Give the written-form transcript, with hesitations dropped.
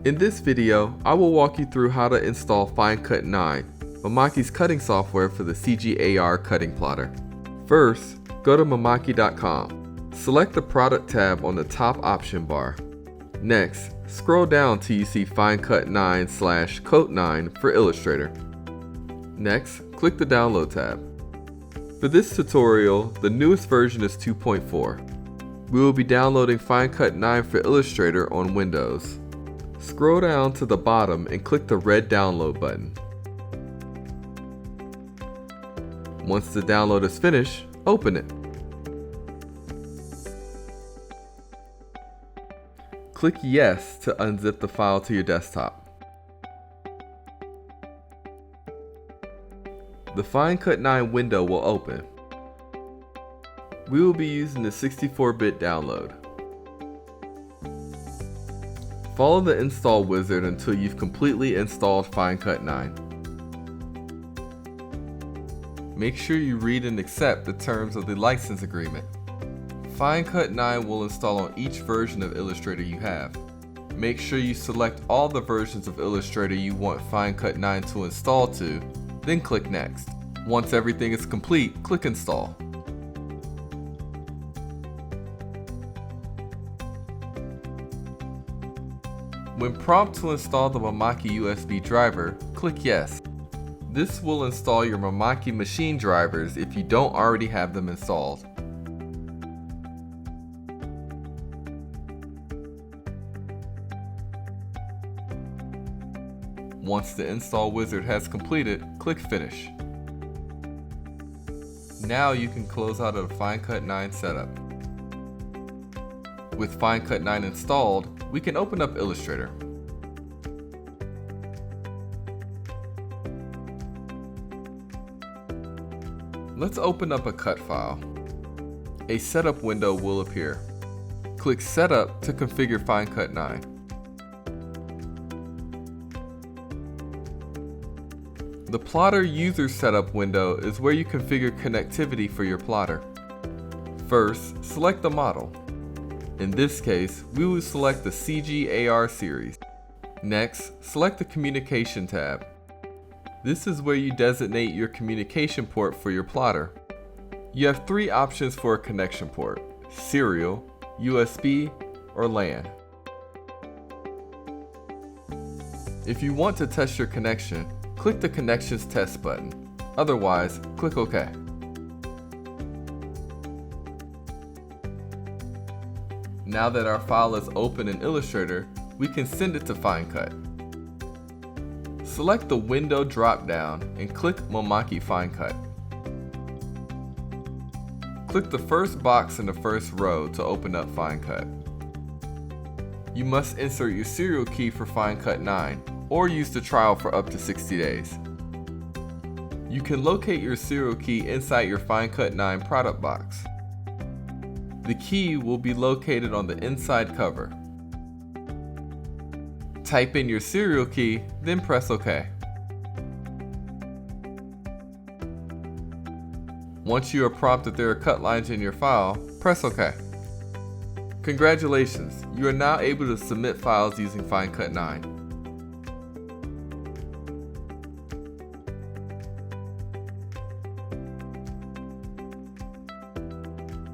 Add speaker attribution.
Speaker 1: In this video, I will walk you through how to install FineCut 9, Mimaki's cutting software for the CGAR cutting plotter. First, go to Mimaki.com. Select the product tab on the top option bar. Next, scroll down till you see FineCut 9/Coat 9 for Illustrator. Next, click the Download tab. For this tutorial, the newest version is 2.4. We will be downloading FineCut 9 for Illustrator on Windows. Scroll down to the bottom and click the red download button. Once the download is finished, open it. Click Yes to unzip the file to your desktop. The FineCut 9 window will open. We will be using the 64-bit download. Follow the install wizard until you've completely installed FineCut 9. Make sure you read and accept the terms of the license agreement. FineCut 9 will install on each version of Illustrator you have. Make sure you select all the versions of Illustrator you want FineCut 9 to install to, then click Next. Once everything is complete, click Install. When prompted to install the Mimaki USB driver, click Yes. This will install your Mimaki machine drivers if you don't already have them installed. Once the install wizard has completed, click Finish. Now you can close out of the FineCut 9 setup. With FineCut 9 installed, we can open up Illustrator. Let's open up a cut file. A setup window will appear. Click Setup to configure FineCut 9. The Plotter User Setup window is where you configure connectivity for your plotter. First, select the model. In this case, we will select the CGAR series. Next, select the Communication tab. This is where you designate your communication port for your plotter. You have three options for a connection port: serial, USB, or LAN. If you want to test your connection, click the Connections Test button. Otherwise, click OK. Now that our file is open in Illustrator, we can send it to FineCut. Select the Window drop-down and click Mimaki FineCut. Click the first box in the first row to open up FineCut. You must insert your serial key for FineCut 9 or use the trial for up to 60 days. You can locate your serial key inside your FineCut 9 product box. The key will be located on the inside cover. Type in your serial key, then press OK. Once you are prompted there are cut lines in your file, press OK. Congratulations, you are now able to submit files using FineCut 9.